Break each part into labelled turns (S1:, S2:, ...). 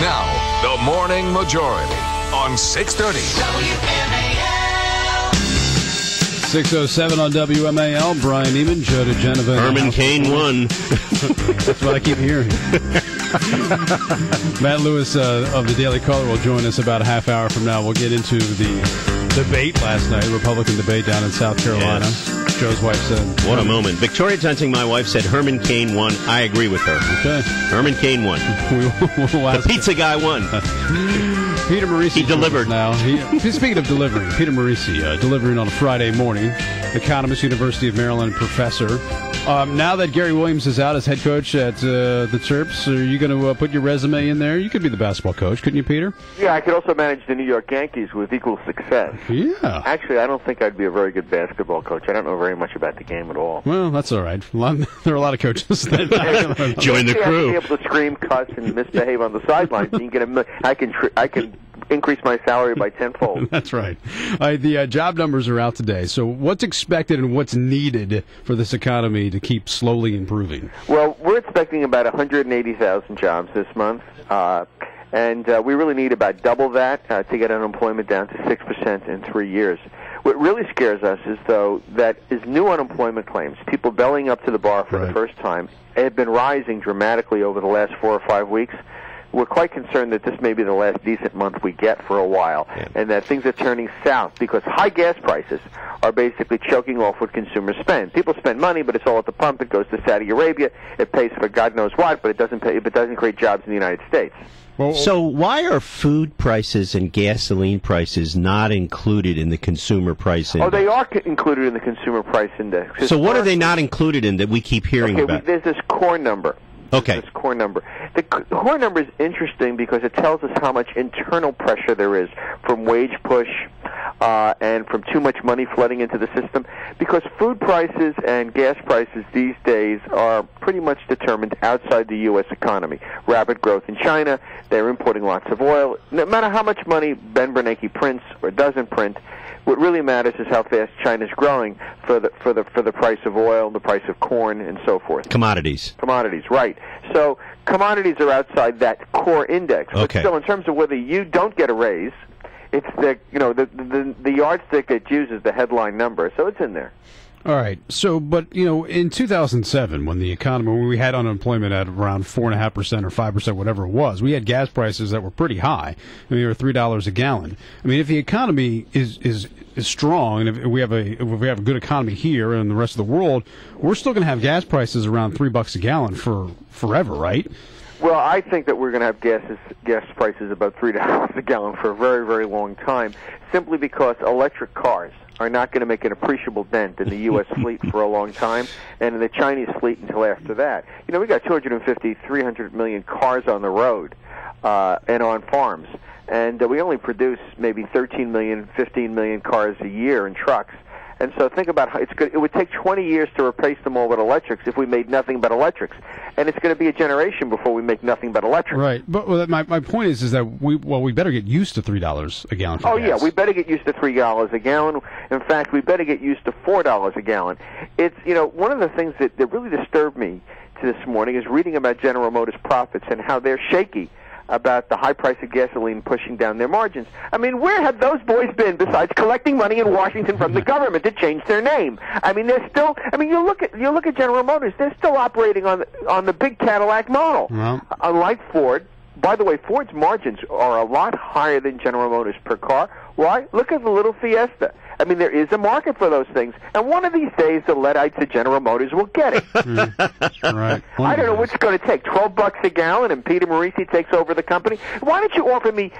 S1: Now, the Morning Majority on 630 WMAL.
S2: 6:07 on WMAL. Brian Neiman, Joe DeGenova.
S3: Herman Cain won.
S2: That's what I keep hearing. Matt Lewis of the Daily Caller will join us about a half hour from now. We'll get into the debate last night, Republican debate down in South Carolina.
S3: Yes.
S2: Joe's wife said.
S3: What a moment. Victoria Tunting, my wife, said Herman Cain won. I agree with her.
S2: Okay.
S3: Herman Cain won. The pizza guy won.
S2: Peter Morici.
S3: He delivered.
S2: Now, speaking of delivering, Peter Morici delivering on a Friday morning. Economist, University of Maryland professor. Now that Gary Williams is out as head coach at the Terps, are you going to put your resume in there? You could be the basketball coach, couldn't you, Peter?
S4: Yeah, I could also manage the New York Yankees with equal success.
S2: Yeah.
S4: Actually, I don't think I'd be a very good basketball coach. I don't know very much about the game at all.
S2: Well, that's all right. There are a lot of coaches that
S3: join the crew.
S4: I have to be able to scream, cuss, and misbehave on the sidelines. You can get I can increase my salary by tenfold.
S2: That's right. The job numbers are out today. So what's expected and what's needed for this economy to keep slowly improving?
S4: Well, we're expecting about 180,000 jobs this month, and we really need about double that to get unemployment down to 6% in 3 years. What really scares us is, though, that is new unemployment claims, people bellying up to the bar for the first time, have been rising dramatically over the last 4 or 5 weeks. We're quite concerned that this may be the last decent month we get for a while, and that things are turning south because high gas prices are basically choking off what consumers spend. People spend money, but it's all at the pump. It goes to Saudi Arabia. It pays for God knows what, but it doesn't create jobs in the United States.
S2: Well,
S3: so why are food prices and gasoline prices not included in the consumer price index?
S4: Oh, they are included in the consumer price index.
S3: So what are they not included in that we keep hearing about?
S4: There's this core number.
S3: Okay.
S4: This core number. The core number is interesting because it tells us how much internal pressure there is from wage push and from too much money flooding into the system. Because food prices and gas prices these days are pretty much determined outside the U.S. economy. Rapid growth in China. They're importing lots of oil. No matter how much money Ben Bernanke prints or doesn't print, what really matters is how fast China's growing for the price of oil, the price of corn, and so forth.
S3: Commodities,
S4: right. So commodities are outside that core index. But
S3: okay.
S4: Still, in terms of whether you don't get a raise, it's the yardstick that uses the headline number, so it's in there.
S2: All right. So, but, in 2007, when we had unemployment at around 4.5% or 5%, whatever it was, we had gas prices that were pretty high. I mean, they were $3 a gallon. I mean, if the economy is strong, and if we have a good economy here and the rest of the world, we're still going to have gas prices around $3 a gallon for forever, right?
S4: Well, I think that we're going to have gas prices about $3 a gallon for a very, very long time, simply because electric cars are not going to make an appreciable dent in the U.S. fleet for a long time, and in the Chinese fleet until after that. We got 250, 300 million cars on the road and on farms, and we only produce maybe 13 million, 15 million cars a year in trucks. And so think about how it would take 20 years to replace them all with electrics if we made nothing but electrics. And it's going to be a generation before we make nothing but electrics.
S2: Right. But my point is that we better get used to $3 a gallon for gas.
S4: Yeah, we better get used to $3 a gallon. In fact, we better get used to $4 a gallon. It's, one of the things that really disturbed me this morning is reading about General Motors profits and how they're shaky about the high price of gasoline pushing down their margins. I mean, where have those boys been besides collecting money in Washington from the government to change their name? I mean, they're still. I mean, you look at General Motors; they're still operating on the big Cadillac model, unlike Ford. By the way, Ford's margins are a lot higher than General Motors per car. Why? Look at the little Fiesta. I mean, there is a market for those things. And one of these days, the Luddites at General Motors will get it.
S2: Right.
S4: I don't know what's going to take, $12 a gallon, and Peter Morici takes over the company. Why don't you offer me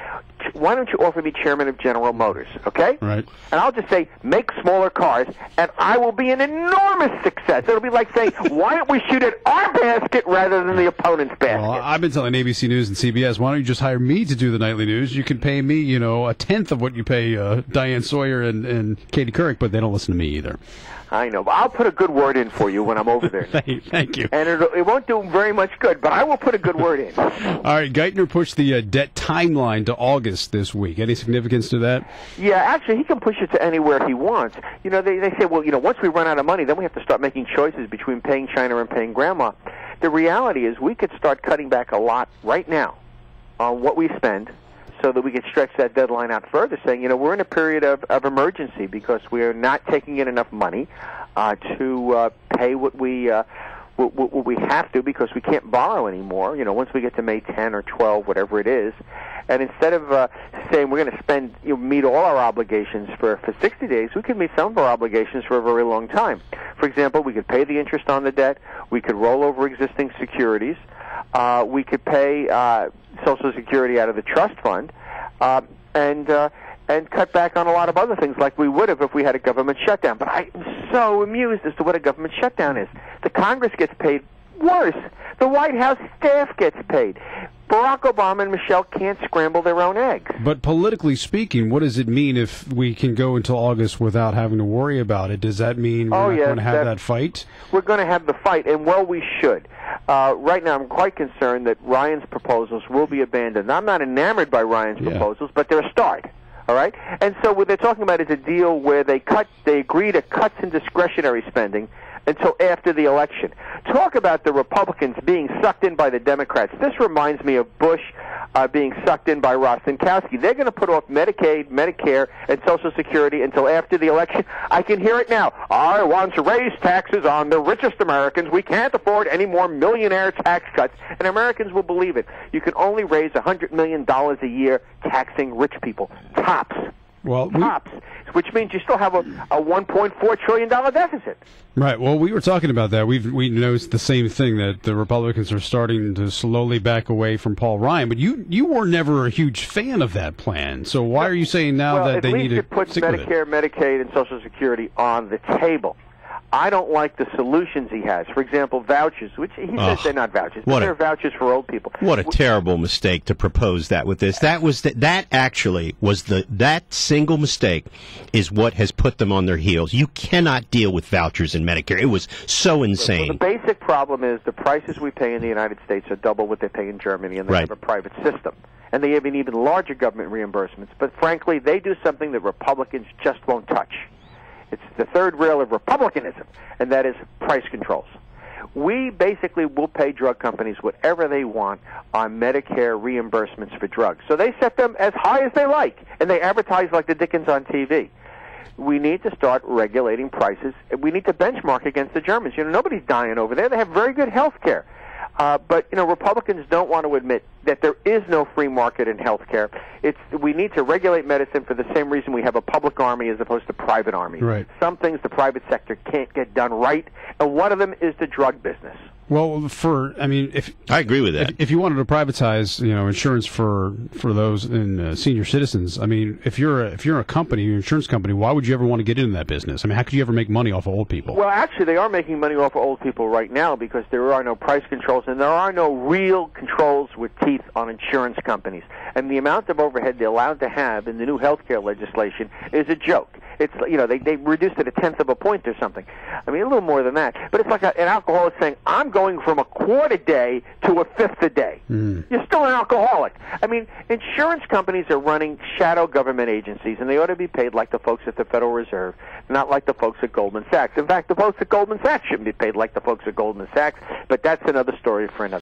S4: chairman of General Motors, okay?
S2: Right.
S4: And I'll just say, make smaller cars, and I will be an enormous success. It'll be like saying, why don't we shoot at our basket rather than the opponent's basket?
S2: Well, I've been telling ABC News and CBS, why don't you just hire me to do the nightly news? You can pay me, a tenth of what you pay Diane Sawyer and Katie Couric, but they don't listen to me either.
S4: I know, but I'll put a good word in for you when I'm over there.
S2: Thank you.
S4: And it won't do very much good, but I will put a good word in.
S2: All right, Geithner pushed the debt timeline to August this week. Any significance to that?
S4: Yeah, actually, he can push it to anywhere he wants. They say, well, once we run out of money, then we have to start making choices between paying China and paying Grandma. The reality is we could start cutting back a lot right now on what we spend so that we can stretch that deadline out further, saying, we're in a period of emergency because we're not taking in enough money to pay what we have to, because we can't borrow anymore, once we get to May 10 or 12, whatever it is. And instead of saying we're going to spend, meet all our obligations for 60 days, we could meet some of our obligations for a very long time. For example, we could pay the interest on the debt. We could roll over existing securities. We could pay Social Security out of the trust fund, and cut back on a lot of other things like we would have if we had a government shutdown. But I'm so amused as to what a government shutdown is. The Congress gets paid. Worse, the White House staff gets paid. Barack Obama and Michelle can't scramble their own eggs.
S2: But politically speaking, what does it mean if we can go until August without having to worry about it? Does that mean we're not going to have that fight?
S4: We're going to have the fight, and we should. Right now, I'm quite concerned that Ryan's proposals will be abandoned. I'm not enamored by Ryan's proposals, but they're a start. All right? And so what they're talking about is a deal where they agree to cuts in discretionary spending until after the election. Talk about the Republicans being sucked in by the Democrats. This reminds me of Bush being sucked in by Rostenkowski. They're going to put off Medicaid, Medicare, and Social Security until after the election. I can hear it now. I want to raise taxes on the richest Americans. We can't afford any more millionaire tax cuts. And Americans will believe it. You can only raise $100 million a year taxing rich people. Tops. Tops. Which means you still have a $1.4 trillion deficit.
S2: Right. Well, we were talking about that. We noticed the same thing, that the Republicans are starting to slowly back away from Paul Ryan. But you were never a huge fan of that plan. So why are you saying now that they need to
S4: put
S2: stick with
S4: Medicare, Medicaid, and Social Security on the table? I don't like the solutions he has. For example, vouchers, which he says they're not vouchers, but they're vouchers for old people.
S3: What a terrible mistake to propose that with this. That single mistake is what has put them on their heels. You cannot deal with vouchers in Medicare. It was so insane.
S4: So the basic problem is the prices we pay in the United States are double what they pay in Germany, and they have a private system. And they have an even larger government reimbursements. But frankly, they do something that Republicans just won't touch. It's the third rail of republicanism, and that is price controls. We basically will pay drug companies whatever they want on Medicare reimbursements for drugs. So they set them as high as they like, and they advertise like the Dickens on TV. We need to start regulating prices. We need to benchmark against the Germans. Nobody's dying over there. They have very good health care. But Republicans don't want to admit that there is no free market in health care. We need to regulate medicine for the same reason we have a public army as opposed to private armies.
S2: Right.
S4: Some things the private sector can't get done right, and one of them is the drug business.
S2: Well, if
S3: I agree with that.
S2: If you wanted to privatize, insurance for those in senior citizens, if you're a company, an insurance company, why would you ever want to get into that business? How could you ever make money off of old people?
S4: Well, actually, they are making money off of old people right now because there are no price controls and there are no real controls with teeth on insurance companies. And the amount of overhead they're allowed to have in the new health care legislation is a joke. It's they reduced it 1/10 of a point or something. A little more than that. But it's like an alcoholic saying, "I'm going from a quart a day to a fifth a day." You're still an alcoholic. Insurance companies are running shadow government agencies, and they ought to be paid like the folks at the Federal Reserve, not like the folks at Goldman Sachs. In fact, the folks at Goldman Sachs shouldn't be paid like the folks at Goldman Sachs. But that's another story for another.